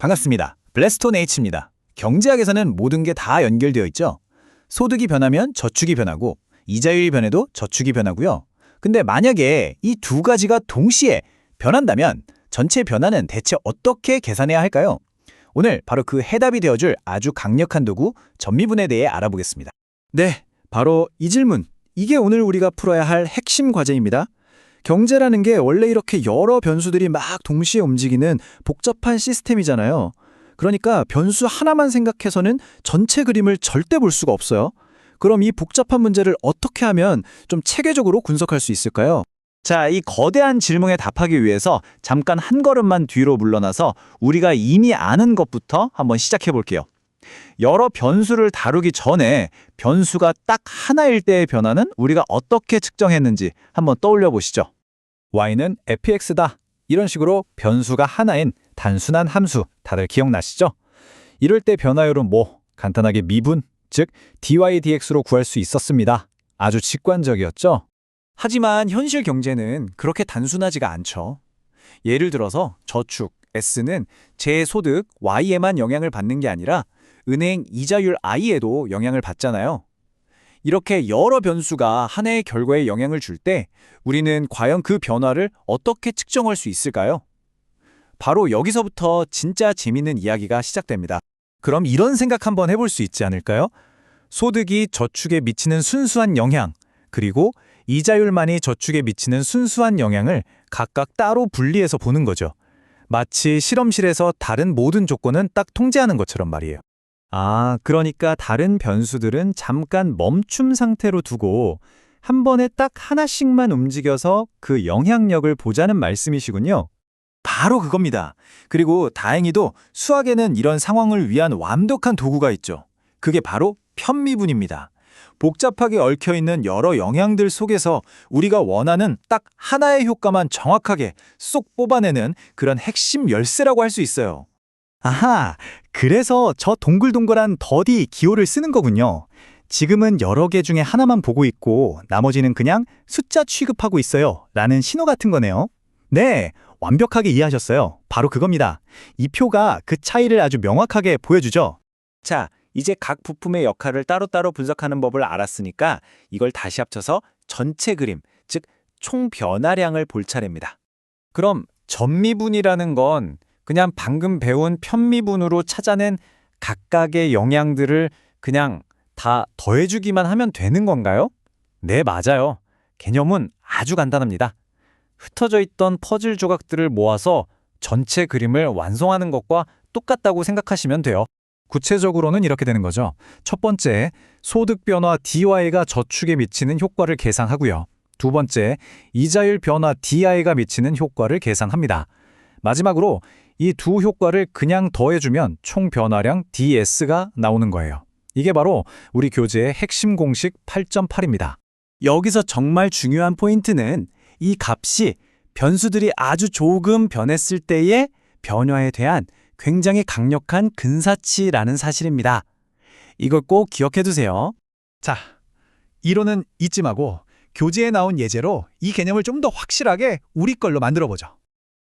반갑습니다. 블래스톤 H입니다. 경제학에서는 모든 게 다 연결되어 있죠. 소득이 변하면 저축이 변하고 이자율이 변해도 저축이 변하고요. 근데 만약에 이 두 가지가 동시에 변한다면 전체 변화는 대체 어떻게 계산해야 할까요? 오늘 바로 그 해답이 되어줄 아주 강력한 도구 전미분에 대해 알아보겠습니다. 네, 바로 이 질문. 이게 오늘 우리가 풀어야 할 핵심 과제입니다. 경제라는 게 원래 이렇게 여러 변수들이 막 동시에 움직이는 복잡한 시스템이잖아요. 그러니까 변수 하나만 생각해서는 전체 그림을 절대 볼 수가 없어요. 그럼 이 복잡한 문제를 어떻게 하면 좀 체계적으로 분석할 수 있을까요? 자, 이 거대한 질문에 답하기 위해서 잠깐 한 걸음만 뒤로 물러나서 우리가 이미 아는 것부터 한번 시작해 볼게요. 여러 변수를 다루기 전에 변수가 딱 하나일 때의 변화는 우리가 어떻게 측정했는지 한번 떠올려 보시죠. y는 fx다. 이런 식으로 변수가 하나인 단순한 함수 다들 기억나시죠? 이럴 때 변화율은 간단하게 미분, 즉 dy dx로 구할 수 있었습니다. 아주 직관적이었죠? 하지만 현실 경제는 그렇게 단순하지가 않죠. 예를 들어서 저축, S는 제 소득, Y에만 영향을 받는 게 아니라 은행 이자율 I에도 영향을 받잖아요. 이렇게 여러 변수가 하나의 결과에 영향을 줄 때 우리는 과연 그 변화를 어떻게 측정할 수 있을까요? 바로 여기서부터 진짜 재밌는 이야기가 시작됩니다. 그럼 이런 생각 한번 해볼 수 있지 않을까요? 소득이 저축에 미치는 순수한 영향, 그리고 이자율만이 저축에 미치는 순수한 영향을 각각 따로 분리해서 보는 거죠. 마치 실험실에서 다른 모든 조건은 딱 통제하는 것처럼 말이에요. 그러니까 다른 변수들은 잠깐 멈춤 상태로 두고 한 번에 딱 하나씩만 움직여서 그 영향력을 보자는 말씀이시군요. 바로 그겁니다. 그리고 다행히도 수학에는 이런 상황을 위한 완벽한 도구가 있죠. 그게 바로 편미분입니다. 복잡하게 얽혀있는 여러 영향들 속에서 우리가 원하는 딱 하나의 효과만 정확하게 쏙 뽑아내는 그런 핵심 열쇠라고 할 수 있어요. 아하, 그래서 저 동글동글한 더디 기호를 쓰는 거군요. 지금은 여러 개 중에 하나만 보고 있고 나머지는 그냥 숫자 취급하고 있어요. 라는 신호 같은 거네요. 네, 완벽하게 이해하셨어요. 바로 그겁니다. 이 표가 그 차이를 아주 명확하게 보여주죠. 자, 이제 각 부품의 역할을 따로따로 분석하는 법을 알았으니까 이걸 다시 합쳐서 전체 그림, 즉 총 변화량을 볼 차례입니다. 그럼 전미분이라는 건 그냥 방금 배운 편미분으로 찾아낸 각각의 영향들을 그냥 다 더해주기만 하면 되는 건가요? 네, 맞아요. 개념은 아주 간단합니다. 흩어져 있던 퍼즐 조각들을 모아서 전체 그림을 완성하는 것과 똑같다고 생각하시면 돼요. 구체적으로는 이렇게 되는 거죠. 첫 번째, 소득 변화 dy가 저축에 미치는 효과를 계상하고요. 두 번째, 이자율 변화 di가 미치는 효과를 계상합니다. 마지막으로 이 두 효과를 그냥 더해주면 총 변화량 ds가 나오는 거예요. 이게 바로 우리 교재의 핵심 공식 8.8입니다. 여기서 정말 중요한 포인트는 이 값이 변수들이 아주 조금 변했을 때의 변화에 대한 굉장히 강력한 근사치라는 사실입니다. 이걸 꼭 기억해 두세요. 자, 이론은 이쯤하고 교재에 나온 예제로 이 개념을 좀 더 확실하게 우리 걸로 만들어보죠.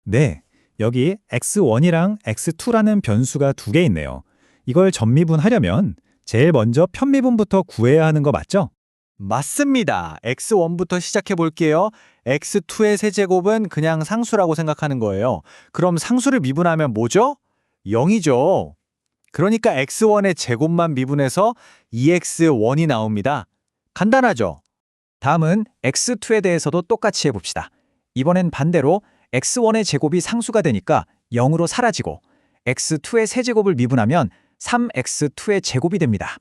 네, 여기 x1이랑 x2라는 변수가 두 개 있네요. 이걸 전미분하려면 제일 먼저 편미분부터 구해야 하는 거 맞죠? 맞습니다. x1부터 시작해 볼게요. x2의 세제곱은 그냥 상수라고 생각하는 거예요. 그럼 상수를 미분하면 뭐죠? 0이죠. 그러니까 x1의 제곱만 미분해서 2x1이 나옵니다. 간단하죠? 다음은 x2에 대해서도 똑같이 해봅시다. 이번엔 반대로 x1의 제곱이 상수가 되니까 0으로 사라지고 x2의 세제곱을 미분하면 3x2의 제곱이 됩니다.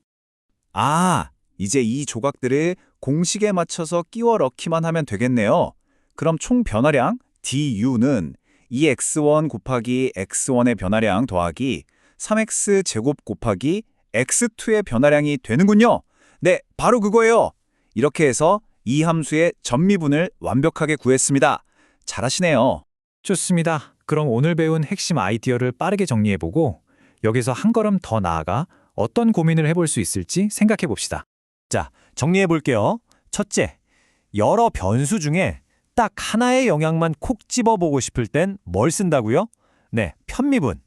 이제 이 조각들을 공식에 맞춰서 끼워 넣기만 하면 되겠네요. 그럼 총 변화량 du는 2x1 곱하기 x1의 변화량 더하기 3x 제곱 곱하기 x2의 변화량이 되는군요. 네, 바로 그거예요. 이렇게 해서 이 함수의 전미분을 완벽하게 구했습니다. 잘하시네요. 좋습니다. 그럼 오늘 배운 핵심 아이디어를 빠르게 정리해보고 여기서 한 걸음 더 나아가 어떤 고민을 해볼 수 있을지 생각해봅시다. 자, 정리해 볼게요. 첫째, 여러 변수 중에 딱 하나의 영향만 콕 집어보고 싶을 땐 뭘 쓴다고요? 네, 편미분.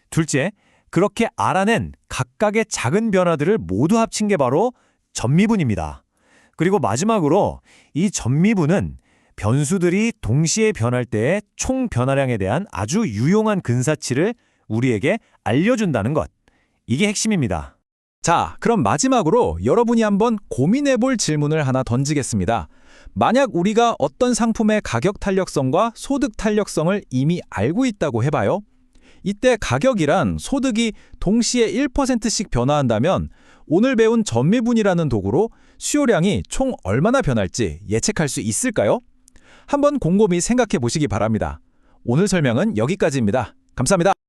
둘째, 그렇게 알아낸 각각의 작은 변화들을 모두 합친 게 바로 전미분입니다. 그리고 마지막으로 이 전미분은 변수들이 동시에 변할 때의 총 변화량에 대한 아주 유용한 근사치를 우리에게 알려준다는 것. 이게 핵심입니다. 자, 그럼 마지막으로 여러분이 한번 고민해볼 질문을 하나 던지겠습니다. 만약 우리가 어떤 상품의 가격 탄력성과 소득 탄력성을 이미 알고 있다고 해봐요. 이때 가격이란 소득이 동시에 1%씩 변화한다면 오늘 배운 전미분이라는 도구로 수요량이 총 얼마나 변할지 예측할 수 있을까요? 한번 곰곰이 생각해 보시기 바랍니다. 오늘 설명은 여기까지입니다. 감사합니다.